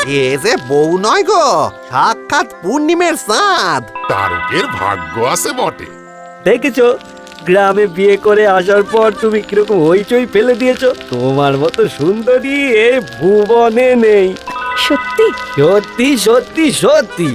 এ যে বউ নয় গো, সাক্ষাৎ পূর্ণিমের চাঁদ। তারকের ভাগ্য আছে বটে। দেখেছো, গ্রামে বিয়ে করে আসার পর তুমি কিরকম হইচই ফেলে দিয়েছো। তোমার মতো সুন্দরী এ ভুবনে নেই। সত্যি? সত্যি সত্যি সত্যি।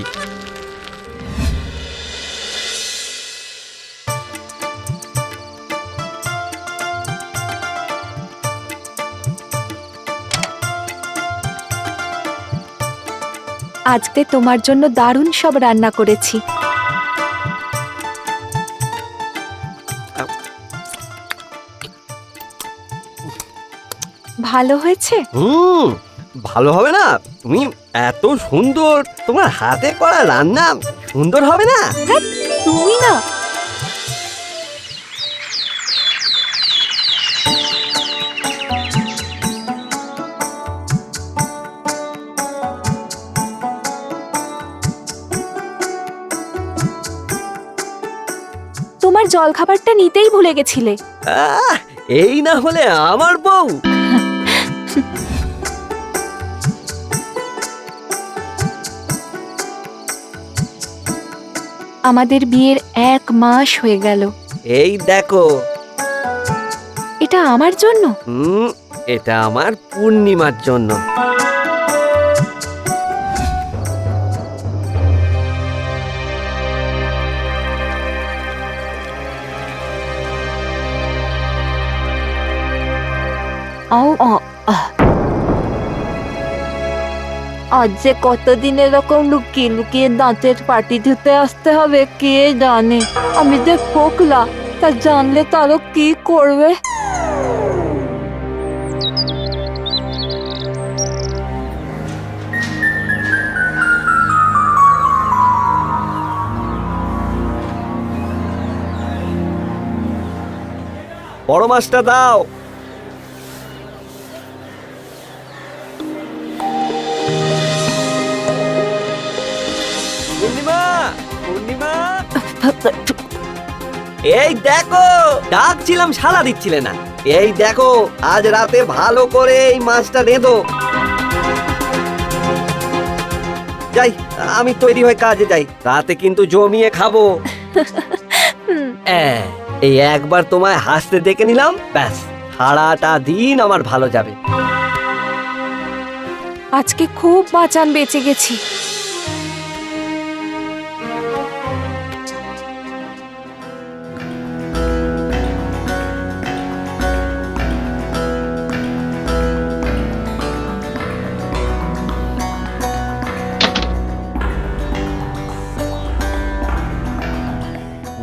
আজকে তোমার জন্য দারুণ সব রান্না করেছি। ভালো হয়েছে? ভালো হবে না? তুমি এত সুন্দর, তোমার হাতে করা রান্না সুন্দর হবে না? হ্যাঁ, তুমি না। তোমার জলখাবারটা নিতেই ভুলে গেছিলে। আহ, এই না হলে আমার বউ। আমাদের বিয়ের 1 মাস হয়ে গেল। এই দেখো, এটা আমার জন্য? এটা আমার পূর্ণিমার জন্য। আজ যে কতদিন এরকম লুকিয়ে লুকিয়ে দাঁতের পাটি ধুতে আসতে হবে কে জানে। আমি যে ফোকলা, তা জানলে তারও কি করবে। বড় মাছটা দাও। পূর্ণিমা, পূর্ণিমা, এই দেখো, ডাকছিলাম সাড়া দিচ্ছিলে না। এই দেখো, আজ রাতে ভালো করে এই মাছটা রেঁধো। যাই, আমি তৈরি হয়ে কাজে যাই। রাতে কিন্তু জমিয়ে খাবো। এই একবার তোমায় হাসতে দেখে নিলাম, ব্যাস সারাটা দিন আমার ভালো যাবে। আজকে খুব বাঁচান বেঁচে গেছি।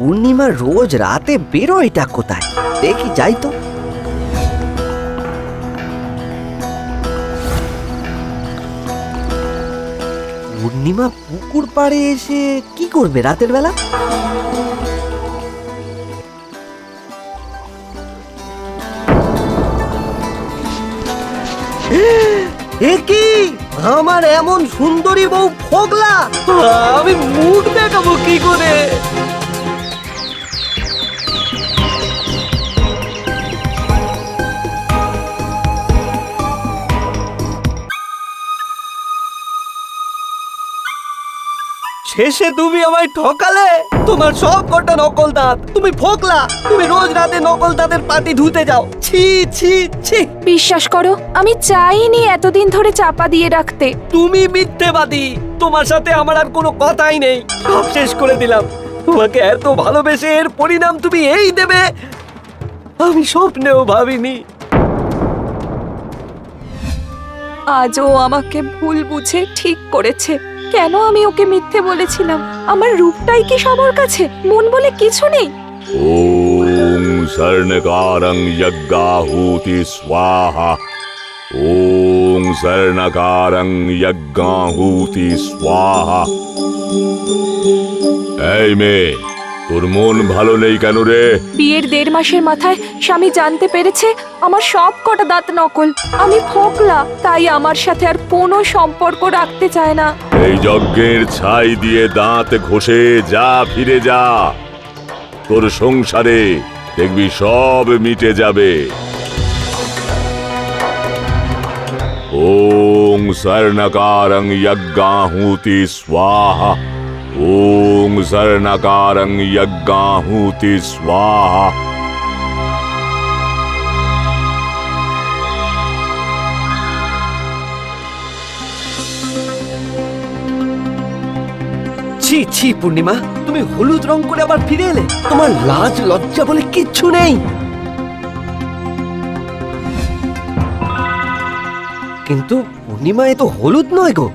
পূর্ণিমা রোজ রাতে বেরোয়টা কোথায়? দেখি যাই তো। পূর্ণিমা পুকুর পাড়ে এসে কি করবে রাতের বেলা? এ কি, আমার এমন সুন্দরী বউ ফোগলা, আমি মুখ দেখাবো কি করে? শেষে তুমি আমায় ঠকালে। তোমার সব কটা নকল দাঁত, তুমি ফোকলা, তুমি রোজ রাতে নকল দাঁতের পাটি ধুতে যাও। ছি ছি ছি। বিশ্বাস করো, আমি চাইনি এতদিন ধরে চাপা দিয়ে রাখতে। তুমি মিথ্যেবাদী। তোমার সাথে আমার আর কোনো কথাই নেই, সব শেষ করে দিলাম। তোমাকে এত ভালোবেসে এর পরিণাম তুমি এই দেবে, আমি স্বপ্নেও ভাবিনি। আজও আমাকে ভুল বুঝে ঠিক করেছে। কেন আমি ওকে মিথ্যে বলেছিলাম? আমার রূপটাই কি সবার কাছে? মন বলে কিছু নেই। ওং স্বর্ণকারং যজ্ঞাহুতি স্বাহা। ওং স্বর্ণকারং যজ্ঞাহুতি স্বাহা। এই মেয়ে, তোর মন ভালো নেই কেন রে? বিয়ের 1.5 মাসের মাথায় স্বামী জানতে পেরেছে আমার সব কটা দাঁত নকল। আমি ফোকলা, তাই আমার সাথে আর কোনো সম্পর্ক রাখতে চায় না। এই যজ্ঞের ছাই দিয়ে দাঁত ঘষে যা, ফিরে যা। তোর সংসারে দেখবি সব মিটে যাবে। ওং স্বর্ণকারং যজ্ঞাহুতি স্বাহা। ওং স্বর্ণকারং যজ্ঞাহুতি স্বাহা। ছি ছি পূর্ণিমা, তুমি হলুদ রং করে আবার ফিরে এলে? তোমার লাজ লজ্জা বলে কিচ্ছু নেই। কিন্তু পূর্ণিমা, এ তো হলুদ নয় গো,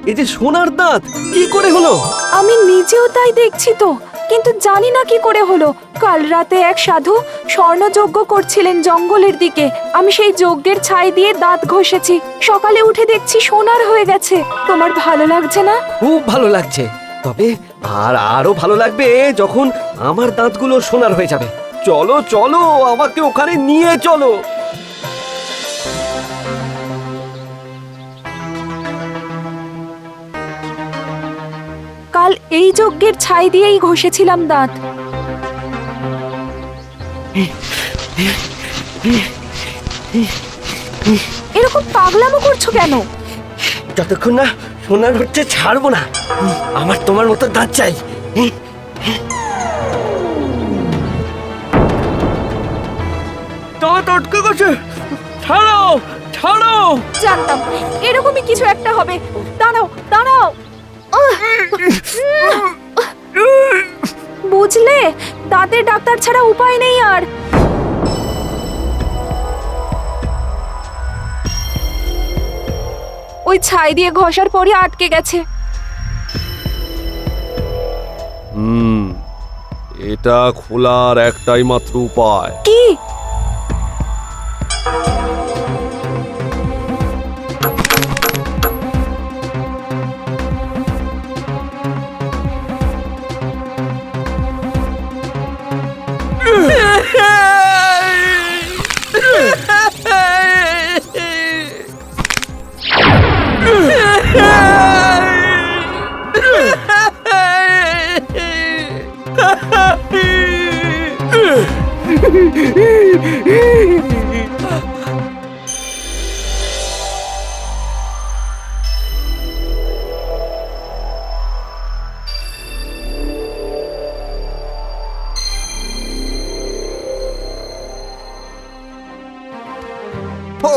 এই যে সোনার দাঁত, কি করে হলো? আমি নিজেও তাই দেখছি তো, কিন্তু জানি না কি করে হলো। কাল রাতে এক সাধু স্বর্ণযজ্ঞ করছিলেন জঙ্গলের দিকে। আমি সেই যজ্ঞের ছাই দিয়ে দাঁত ঘষেছি, সকালে উঠে দেখছি সোনার হয়ে গেছে। তোমার ভালো লাগছে না? খুব ভালো লাগছে, তবে আরো ভালো লাগবে যখন আমার দাঁতগুলো সোনার হয়ে যাবে। চলো চলো, আমাকে ওখানে নিয়ে চলো। কাল এই যজ্ঞের ছাই দিয়েই ঘষেছিলাম দাঁত। এরকম পাগলামো করছো কেন? যতক্ষণ না সোনার হচ্ছে ছাড়বো না। আমার তোমার মতো দাঁত চাই। দাঁত আটকে গেছে, ছাড়ো ছাড়ো। জানতাম এরকমই কিছু একটা হবে। দাঁড়াও দাঁড়াও। বুঝলে, দাঁতের ডাক্তার ছাড়া উপায় নেই আর। ওই ছাই দিয়ে ঘষার পরই আটকে গেছে। এটা খোলার একটাই মাত্র উপায়। কি?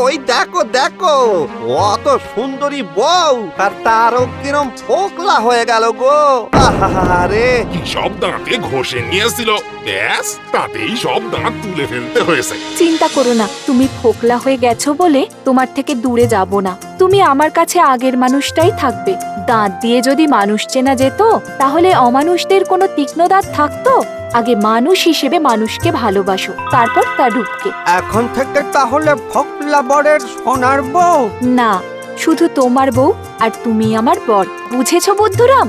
ওই দেখো দেখো, অত সুন্দরী বউ আর তারও কিরম ফোকলা হয়ে গেল গো। আহারে, কি সব দাঁতে ঘষে নিয়েছিল, ব্যাস তাতেই সব দাঁত তুলে ফেলতে হয়েছে। চিন্তা করো না, তুমি ফোকলা হয়ে গেছো বলে তোমার থেকে দূরে যাব না। তুমি আমার কাছে আগের মানুষটাই থাকবে। দাঁত দিয়ে যদি মানুষ চেনা যেত, তাহলে অমানুষদের কোনো তীক্ষ্ণ দাঁত থাকতো? আগে মানুষ হিসেবে মানুষকে ভালোবাসো, তারপর তার রূপকে। এখন থেকে তাহলে ফোকলা বরের সোনার বউ? না, শুধু তোমার বউ আর তুমি আমার বর। বুঝেছো বুদ্ধুরাম?